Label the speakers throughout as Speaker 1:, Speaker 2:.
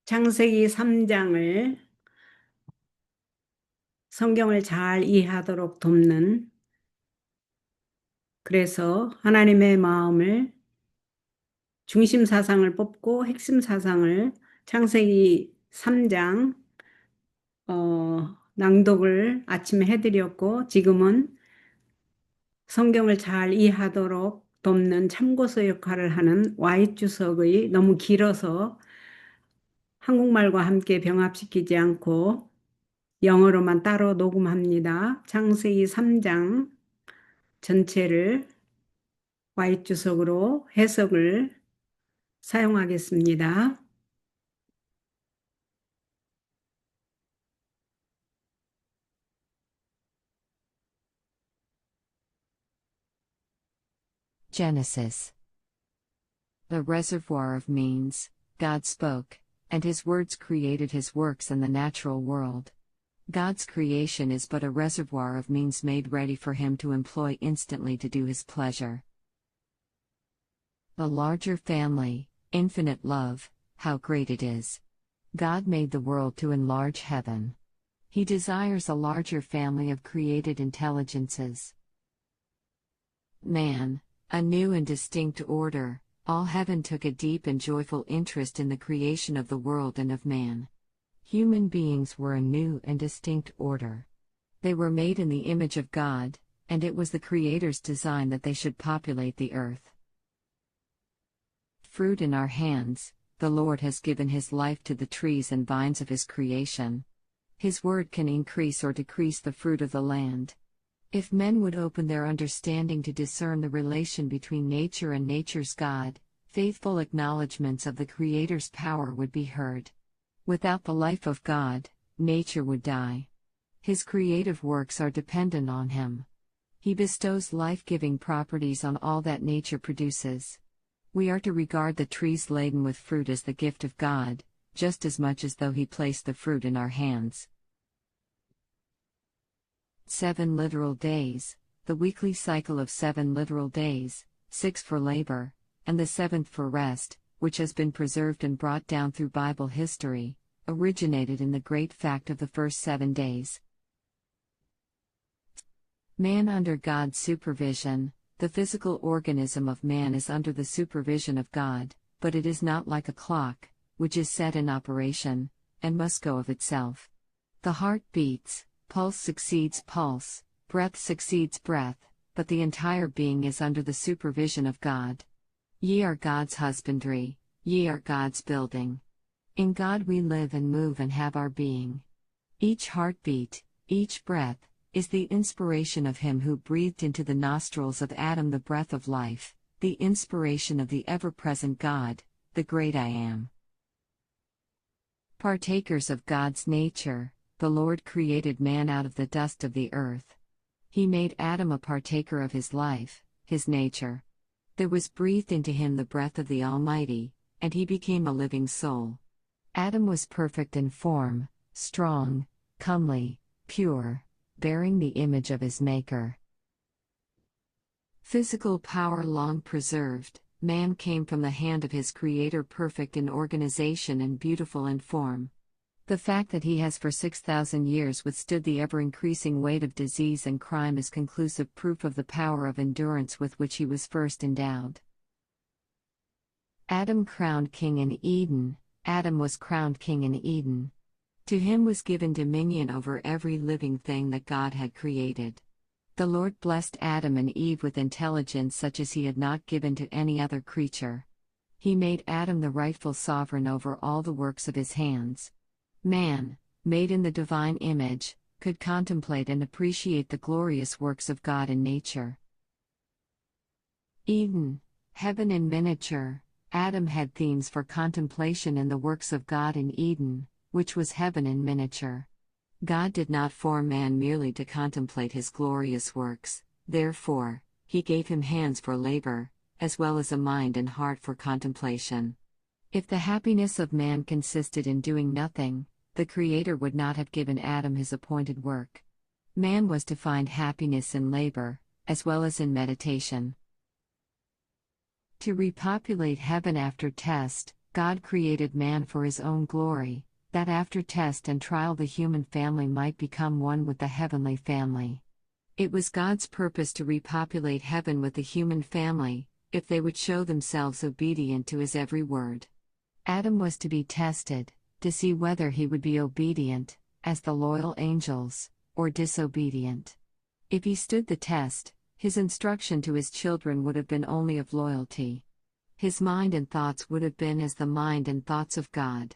Speaker 1: 창세기 3장을 성경을 잘 이해하도록 돕는, 그래서 하나님의 마음을 중심 사상을 뽑고 핵심 사상을 창세기 3장 낭독을 아침에 해드렸고, 지금은 성경을 잘 이해하도록 돕는 참고서 역할을 하는 화잇주석의, 너무 길어서 한국말과 함께 병합시키지 않고 영어로만 따로 녹음합니다. 창세기 3장 전체를 화잇주석으로 해석을 사용하겠습니다.
Speaker 2: Genesis. The reservoir of means, God spoke, and his words created his works in the natural world. God's creation is but a reservoir of means made ready for him to employ instantly to do his pleasure. The larger family, infinite love, how great it is. God made the world to enlarge heaven. He desires a larger family of created intelligences. Man, a new and distinct order, all heaven took a deep and joyful interest in the creation of the world and of man. Human beings were a new and distinct order. They were made in the image of God, and it was the Creator's design that they should populate the earth. Fruit in our hands, the Lord has given his life to the trees and vines of his creation. His word can increase or decrease the fruit of the land. If men would open their understanding to discern the relation between nature and nature's God, faithful acknowledgments of the Creator's power would be heard. Without the life of God, nature would die. His creative works are dependent on him. He bestows life-giving properties on all that nature produces. We are to regard the trees laden with fruit as the gift of God, just as much as though he placed the fruit in our hands. 7 literal days, the weekly cycle of 7 literal days, 6 for labor, and the 7th for rest, which has been preserved and brought down through Bible history, originated in the great fact of the first 7 days. Man under God's supervision. The physical organism of man is under the supervision of God, but it is not like a clock, which is set in operation, and must go of itself. The heart beats, pulse succeeds pulse, breath succeeds breath, but the entire being is under the supervision of God. Ye are God's husbandry, ye are God's building. In God we live and move and have our being. Each heartbeat, each breath, is the inspiration of him who breathed into the nostrils of Adam the breath of life, the inspiration of the ever-present God, the great I Am. Partakers of God's nature, the Lord created man out of the dust of the earth. He made Adam a partaker of his life, his nature. There was breathed into him the breath of the Almighty, and he became a living soul. Adam was perfect in form, strong, comely, pure, bearing the image of his Maker. Physical power long preserved, man came from the hand of his Creator perfect in organization and beautiful in form. The fact that he has for 6,000 years withstood the ever-increasing weight of disease and crime is conclusive proof of the power of endurance with which he was first endowed. Adam crowned king in Eden. Adam was crowned king in Eden. To him was given dominion over every living thing that God had created. The Lord blessed Adam and Eve with intelligence such as he had not given to any other creature. He made Adam the rightful sovereign over all the works of his hands. Man, made in the divine image, could contemplate and appreciate the glorious works of God in nature. Eden, heaven in miniature. Adam had themes for contemplation in the works of God in Eden, which was heaven in miniature. God did not form man merely to contemplate his glorious works, therefore, he gave him hands for labor, as well as a mind and heart for contemplation. If the happiness of man consisted in doing nothing, the Creator would not have given Adam his appointed work. Man was to find happiness in labor, as well as in meditation. To repopulate heaven after test, God created man for his own glory, that after test and trial the human family might become one with the heavenly family. It was God's purpose to repopulate heaven with the human family, if they would show themselves obedient to his every word. Adam was to be tested, to see whether he would be obedient, as the loyal angels, or disobedient. If he stood the test, his instruction to his children would have been only of loyalty. His mind and thoughts would have been as the mind and thoughts of God.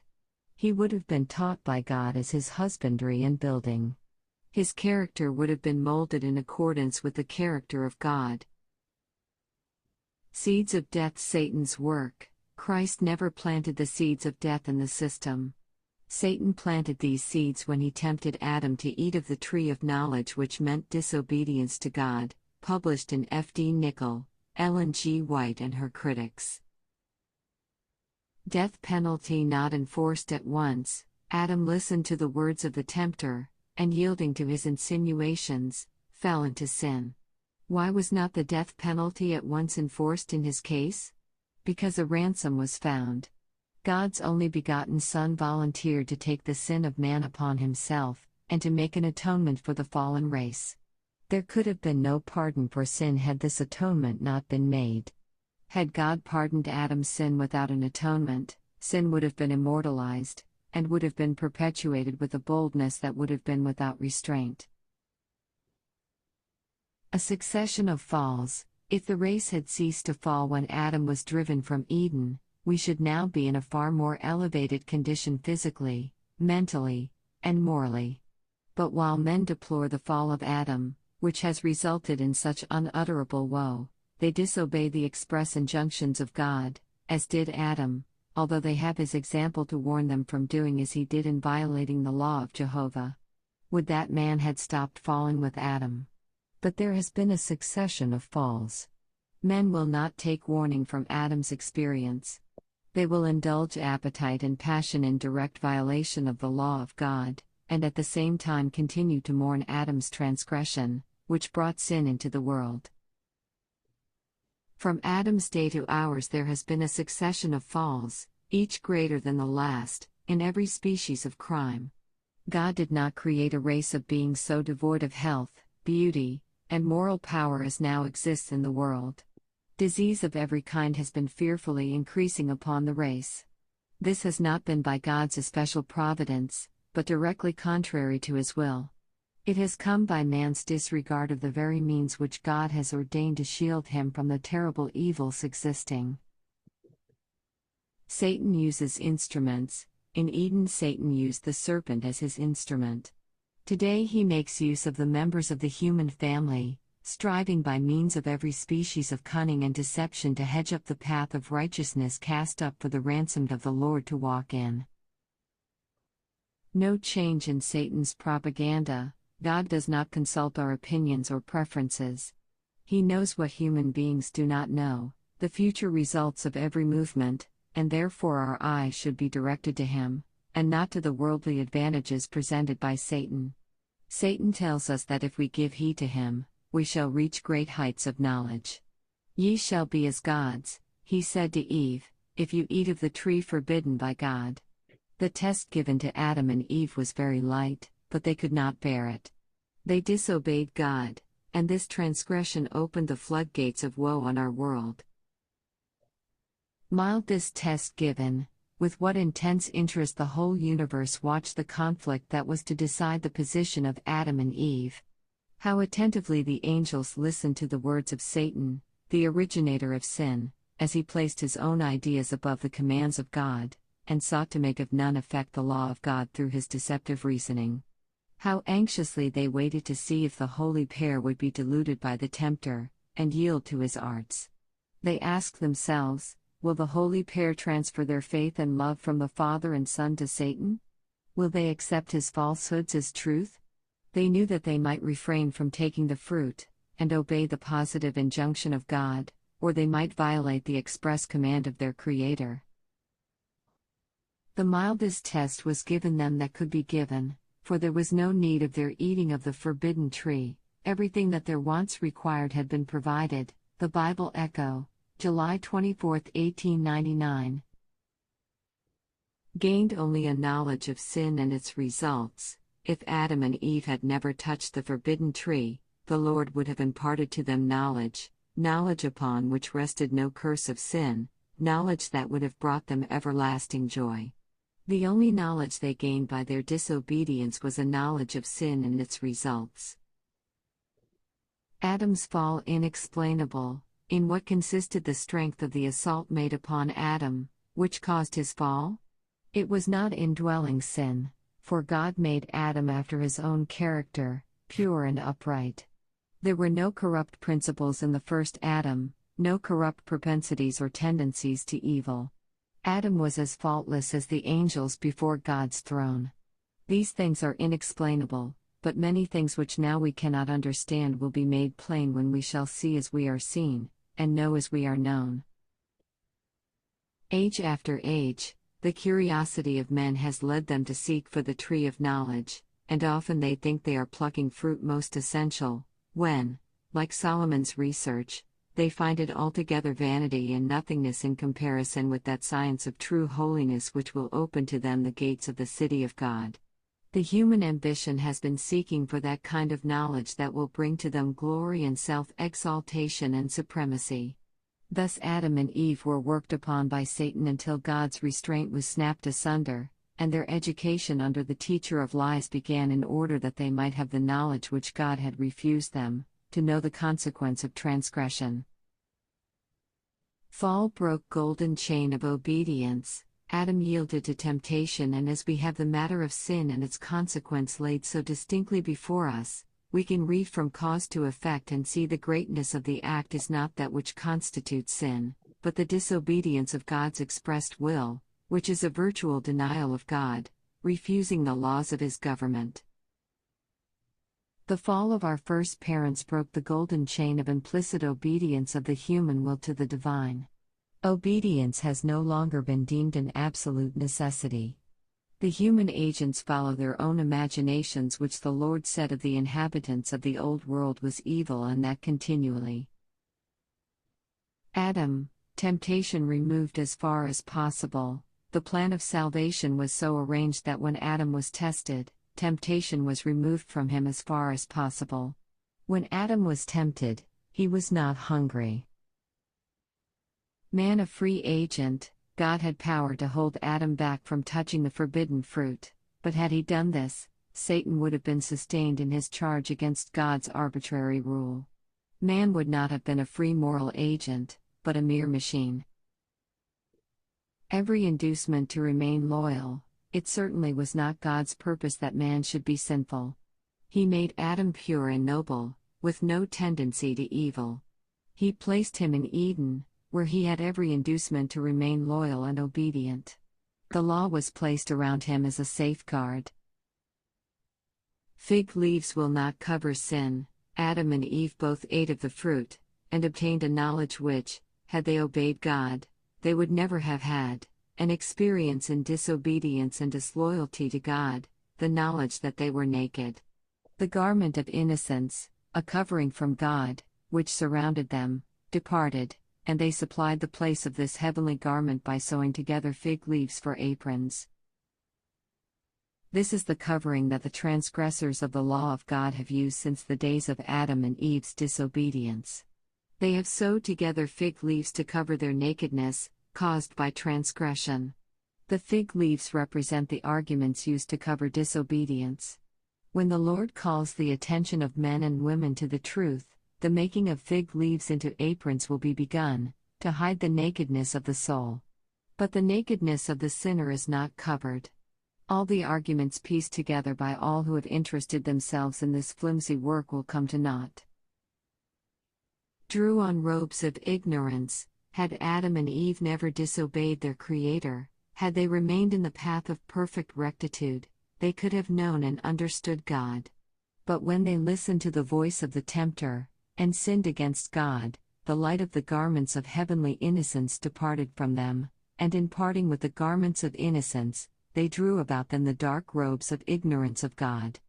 Speaker 2: He would have been taught by God as his husbandry and building. His character would have been molded in accordance with the character of God. Seeds of death, Satan's work. Christ never planted the seeds of death in the system. Satan planted these seeds when he tempted Adam to eat of the tree of knowledge, which meant disobedience to God, published in F.D. Nichol, Ellen G. White and her critics. Death penalty not enforced at once. Adam listened to the words of the tempter, and yielding to his insinuations, fell into sin. Why was not the death penalty at once enforced in his case? Because a ransom was found. God's only begotten Son volunteered to take the sin of man upon himself, and to make an atonement for the fallen race. There could have been no pardon for sin had this atonement not been made. Had God pardoned Adam's sin without an atonement, sin would have been immortalized, and would have been perpetuated with a boldness that would have been without restraint. A succession of falls. If the race had ceased to fall when Adam was driven from Eden, we should now be in a far more elevated condition physically, mentally, and morally. But while men deplore the fall of Adam, which has resulted in such unutterable woe, they disobey the express injunctions of God, as did Adam, although they have his example to warn them from doing as he did in violating the law of Jehovah. Would that man had stopped falling with Adam! But there has been a succession of falls. Men will not take warning from Adam's experience. They will indulge appetite and passion in direct violation of the law of God, and at the same time continue to mourn Adam's transgression, which brought sin into the world. From Adam's day to ours there has been a succession of falls, each greater than the last, in every species of crime. God did not create a race of beings so devoid of health, beauty, and moral power as now exists in the world. Disease of every kind has been fearfully increasing upon the race. This has not been by God's especial providence, but directly contrary to his will. It has come by man's disregard of the very means which God has ordained to shield him from the terrible evils existing. Satan uses instruments. In Eden, Satan used the serpent as his instrument. Today he makes use of the members of the human family, striving by means of every species of cunning and deception to hedge up the path of righteousness cast up for the ransomed of the Lord to walk in. No change in Satan's propaganda. God does not consult our opinions or preferences. He knows what human beings do not know, the future results of every movement, and therefore our eyes should be directed to him, and not to the worldly advantages presented by Satan. Satan tells us that if we give heed to him, we shall reach great heights of knowledge. Ye shall be as gods, he said to Eve, if you eat of the tree forbidden by God. The test given to Adam and Eve was very light, but they could not bear it. They disobeyed God, and this transgression opened the floodgates of woe on our world. Mild this test given, with what intense interest the whole universe watched the conflict that was to decide the position of Adam and Eve. How attentively the angels listened to the words of Satan, the originator of sin, as he placed his own ideas above the commands of God, and sought to make of none effect the law of God through his deceptive reasoning. How anxiously they waited to see if the holy pair would be deluded by the tempter, and yield to his arts. They asked themselves, will the holy pair transfer their faith and love from the Father and Son to Satan? Will they accept his falsehoods as truth? They knew that they might refrain from taking the fruit, and obey the positive injunction of God, or they might violate the express command of their Creator. The mildest test was given them that could be given, for there was no need of their eating of the forbidden tree. Everything that their wants required had been provided. The Bible Echo, July 24, 1899. gained only a knowledge of sin and its results. If Adam and Eve had never touched the forbidden tree, the Lord would have imparted to them knowledge, knowledge upon which rested no curse of sin, knowledge that would have brought them everlasting joy. The only knowledge they gained by their disobedience was a knowledge of sin and its results. Adam's fall inexplainable. In what consisted the strength of the assault made upon Adam, which caused his fall? It was not indwelling sin, for God made Adam after his own character, pure and upright. There were no corrupt principles in the first Adam, no corrupt propensities or tendencies to evil. Adam was as faultless as the angels before God's throne. These things are inexplainable, but many things which now we cannot understand will be made plain when we shall see as we are seen, and know as we are known. Age after age, the curiosity of men has led them to seek for the tree of knowledge, and often they think they are plucking fruit most essential, when, like Solomon's research, they find it altogether vanity and nothingness in comparison with that science of true holiness which will open to them the gates of the city of God. The human ambition has been seeking for that kind of knowledge that will bring to them glory and self-exaltation and supremacy. Thus Adam and Eve were worked upon by Satan until God's restraint was snapped asunder, and their education under the teacher of lies began in order that they might have the knowledge which God had refused them, to know the consequence of transgression. Fall broke golden chain of obedience. Adam yielded to temptation, and as we have the matter of sin and its consequence laid so distinctly before us, we can read from cause to effect and see the greatness of the act is not that which constitutes sin, but the disobedience of God's expressed will, which is a virtual denial of God, refusing the laws of His government. The fall of our first parents broke the golden chain of implicit obedience of the human will to the divine. Obedience has no longer been deemed an absolute necessity. The human agents follow their own imaginations, which the Lord said of the inhabitants of the old world was evil, and that continually. Adam, temptation removed as far as possible. The plan of salvation was so arranged that when Adam was tested, temptation was removed from him as far as possible. When Adam was tempted, he was not hungry. Man a free agent, God had power to hold Adam back from touching the forbidden fruit, but had he done this, Satan would have been sustained in his charge against God's arbitrary rule. Man would not have been a free moral agent, but a mere machine. Every inducement to remain loyal, it certainly was not God's purpose that man should be sinful. He made Adam pure and noble, with no tendency to evil. He placed him in Eden, where he had every inducement to remain loyal and obedient. The law was placed around him as a safeguard. Fig leaves will not cover sin. Adam and Eve both ate of the fruit, and obtained a knowledge which, had they obeyed God, they would never have had, an experience in disobedience and disloyalty to God, the knowledge that they were naked. The garment of innocence, a covering from God, which surrounded them, departed, and they supplied the place of this heavenly garment by sewing together fig leaves for aprons. This is the covering that the transgressors of the law of God have used since the days of Adam and Eve's disobedience. They have sewed together fig leaves to cover their nakedness, caused by transgression. The fig leaves represent the arguments used to cover disobedience. When the Lord calls the attention of men and women to the truth, the making of fig leaves into aprons will be begun, to hide the nakedness of the soul. But the nakedness of the sinner is not covered. All the arguments pieced together by all who have interested themselves in this flimsy work will come to naught. Drew on robes of ignorance. Had Adam and Eve never disobeyed their Creator, had they remained in the path of perfect rectitude, they could have known and understood God. But when they listened to the voice of the tempter, and sinned against God, the light of the garments of heavenly innocence departed from them, and in parting with the garments of innocence, they drew about them the dark robes of ignorance of God.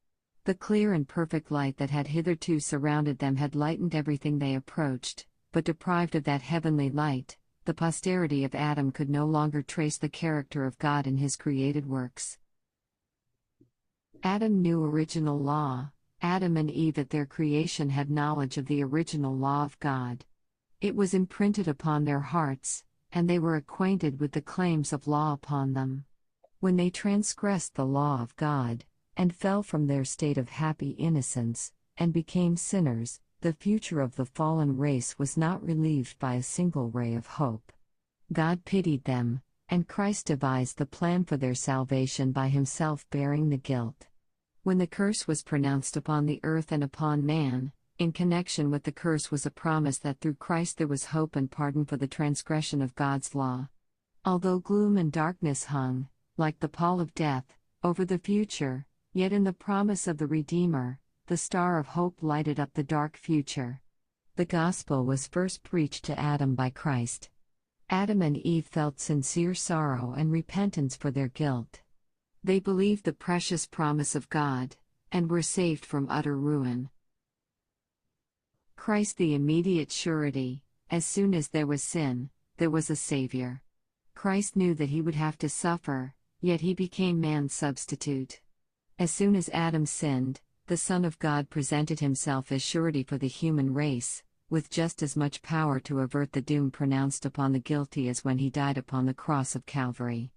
Speaker 2: The clear and perfect light that had hitherto surrounded them had lightened everything they approached, but deprived of that heavenly light, the posterity of Adam could no longer trace the character of God in his created works. Adam knew original law. Adam and Eve at their creation had knowledge of the original law of God. It was imprinted upon their hearts, and they were acquainted with the claims of law upon them. When they transgressed the law of God, and fell from their state of happy innocence, and became sinners, the future of the fallen race was not relieved by a single ray of hope. God pitied them, and Christ devised the plan for their salvation by himself bearing the guilt. When the curse was pronounced upon the earth and upon man, in connection with the curse was a promise that through Christ there was hope and pardon for the transgression of God's law. Although gloom and darkness hung, like the pall of death, over the future, yet in the promise of the Redeemer, the star of hope lighted up the dark future. The gospel was first preached to Adam by Christ. Adam and Eve felt sincere sorrow and repentance for their guilt. They believed the precious promise of God, and were saved from utter ruin. Christ the immediate surety. As soon as there was sin, there was a Savior. Christ knew that he would have to suffer, yet he became man's substitute. As soon as Adam sinned, the Son of God presented himself as surety for the human race, with just as much power to avert the doom pronounced upon the guilty as when he died upon the cross of Calvary.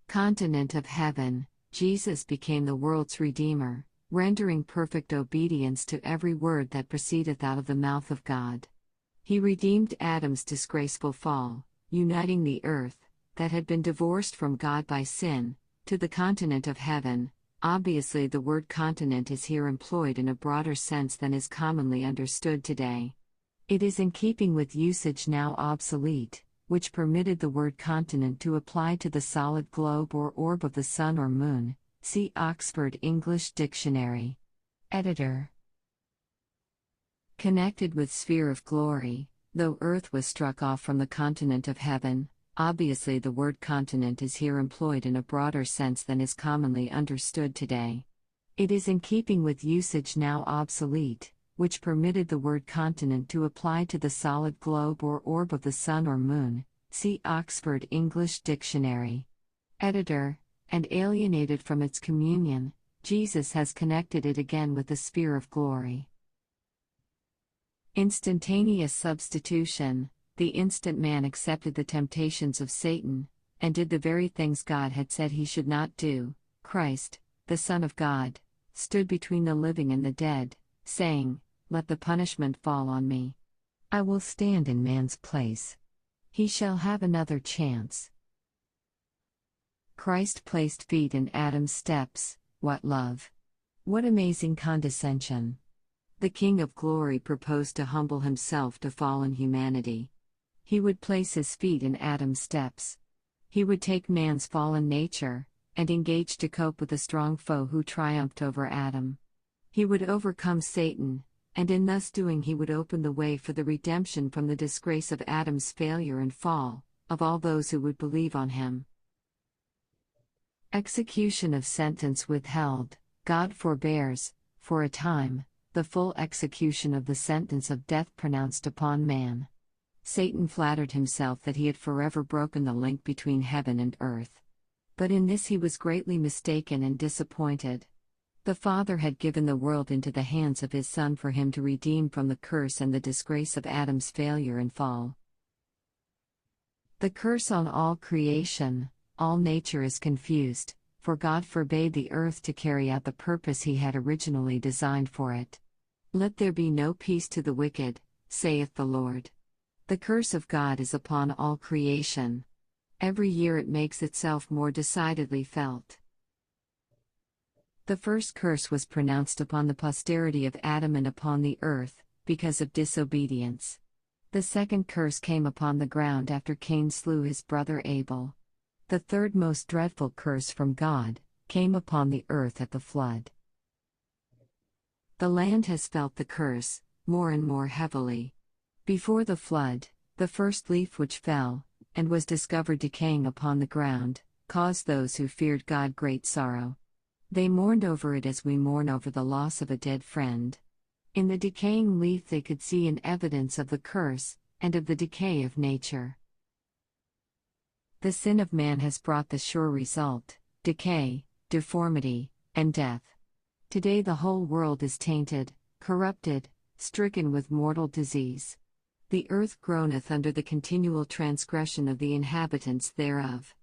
Speaker 2: Continent of heaven, Jesus became the world's Redeemer, rendering perfect obedience to every word that proceedeth out of the mouth of God. He redeemed Adam's disgraceful fall, uniting the earth, that had been divorced from God by sin, to the continent of heaven. Obviously, the word continent is here employed in a broader sense than is commonly understood today. It is in keeping with usage now obsolete, which permitted the word continent to apply to the solid globe or orb of the sun or moon. See Oxford English Dictionary. Editor. Connected with sphere of glory, though earth was struck off from the continent of heaven, obviously the word continent is here employed in a broader sense than is commonly understood today. It is in keeping with usage now obsolete, which permitted the word continent to apply to the solid globe or orb of the sun or moon. See Oxford English Dictionary. Editor. And alienated from its communion, Jesus has connected it again with the sphere of glory. Instantaneous substitution. The instant man accepted the temptations of Satan, and did the very things God had said he should not do. Christ, the Son of God, stood between the living and the dead, saying, "Let the punishment fall on me. I will stand in man's place. He shall have another chance." Christ placed feet in Adam's steps. What love! What amazing condescension! The King of Glory proposed to humble himself to fallen humanity. He would place his feet in Adam's steps. He would take man's fallen nature, and engage to cope with the strong foe who triumphed over Adam. He would overcome Satan, and in thus doing he would open the way for the redemption from the disgrace of Adam's failure and fall, of all those who would believe on him. Execution of sentence withheld. God forbears, for a time, the full execution of the sentence of death pronounced upon man. Satan flattered himself that he had forever broken the link between heaven and earth. But in this he was greatly mistaken and disappointed. The Father had given the world into the hands of his Son for him to redeem from the curse and the disgrace of Adam's failure and fall. The curse on all creation. All nature is confused, for God forbade the earth to carry out the purpose he had originally designed for it. Let there be no peace to the wicked, saith the Lord. The curse of God is upon all creation. Every year it makes itself more decidedly felt. The first curse was pronounced upon the posterity of Adam and upon the earth, because of disobedience. The second curse came upon the ground after Cain slew his brother Abel. The third most dreadful curse from God came upon the earth at the flood. The land has felt the curse, more and more heavily. Before the flood, the first leaf which fell, and was discovered decaying upon the ground, caused those who feared God great sorrow. They mourned over it as we mourn over the loss of a dead friend. In the decaying leaf they could see an evidence of the curse, and of the decay of nature. The sin of man has brought the sure result: decay, deformity, and death. Today the whole world is tainted, corrupted, stricken with mortal disease. The earth groaneth under the continual transgression of the inhabitants thereof.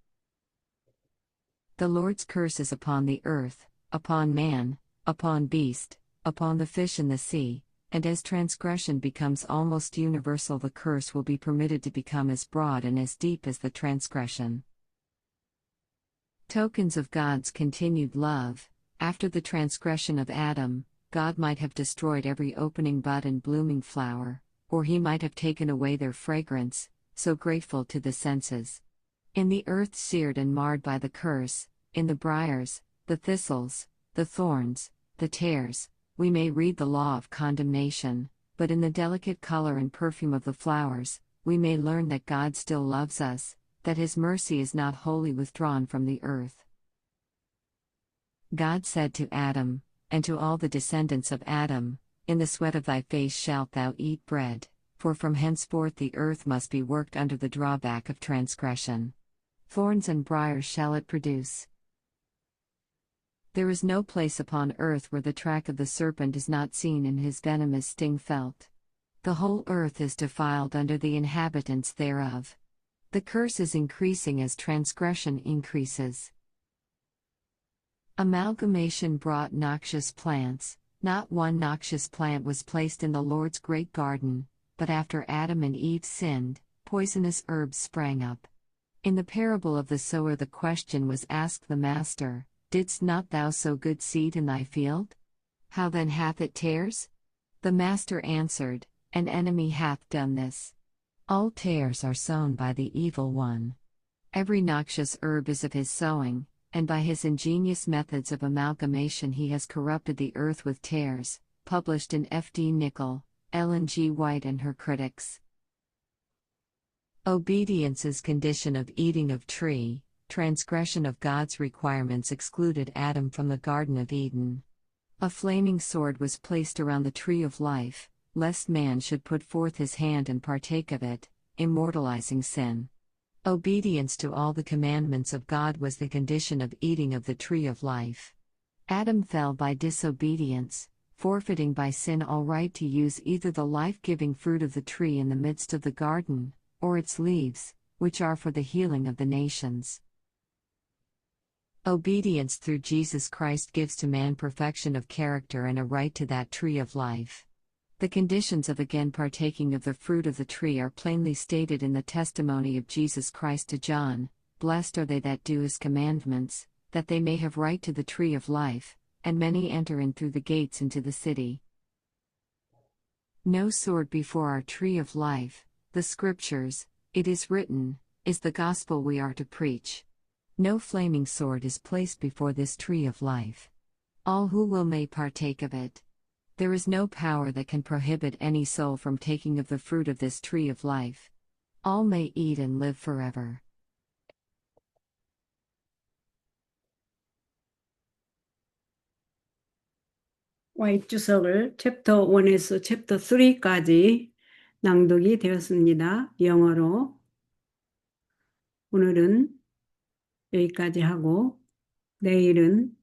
Speaker 2: The Lord's curse is upon the earth, upon man, upon beast, upon the fish in the sea, and as transgression becomes almost universal, the curse will be permitted to become as broad and as deep as the transgression. Tokens of God's continued love. After the transgression of Adam, God might have destroyed every opening bud and blooming flower, or he might have taken away their fragrance, so grateful to the senses. In the earth seared and marred by the curse, in the briars, the thistles, the thorns, the tares, we may read the law of condemnation, but in the delicate color and perfume of the flowers, we may learn that God still loves us, that his mercy is not wholly withdrawn from the earth. God said to Adam, and to all the descendants of Adam, "In the sweat of thy face shalt thou eat bread, for from henceforth the earth must be worked under the drawback of transgression. Thorns and briars shall it produce." There is no place upon earth where the track of the serpent is not seen and his venomous sting felt. The whole earth is defiled under the inhabitants thereof. The curse is increasing as transgression increases. Amalgamation brought noxious plants. Not one noxious plant was placed in the Lord's great garden, but after Adam and Eve sinned, poisonous herbs sprang up. In the parable of the sower, the question was asked the Master, "Didst not thou sow good seed in thy field? How then hath it tares?" The Master answered, "An enemy hath done this. All tares are sown by the evil one. Every noxious herb is of his sowing, and by his ingenious methods of amalgamation he has corrupted the earth with tares." Published in F.D. Nicol, Ellen G. White and her critics. Obedience's condition of eating of tree. Transgression of God's requirements excluded Adam from the Garden of Eden. A flaming sword was placed around the tree of life, lest man should put forth his hand and partake of it, immortalizing sin. Obedience to all the commandments of God was the condition of eating of the tree of life. Adam fell by disobedience, forfeiting by sin all right to use either the life-giving fruit of the tree in the midst of the garden, or its leaves, which are for the healing of the nations. Obedience through Jesus Christ gives to man perfection of character and a right to that tree of life. The conditions of again partaking of the fruit of the tree are plainly stated in the testimony of Jesus Christ to John: "Blessed are they that do his commandments, that they may have right to the tree of life, and many enter in through the gates into the city." No sword before our tree of life, the Scriptures, it is written, is the gospel we are to preach. No flaming sword is placed before this tree of life. All who will may partake of it. There is no power that can prohibit any soul from taking of the fruit of this tree of life. All may eat and live forever.
Speaker 1: 화잇주석을 챕터 1에서 챕터 3까지 낭독이 되었습니다. 영어로. 오늘은 여기까지 하고 내일은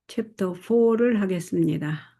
Speaker 1: 챕터 4를 하겠습니다.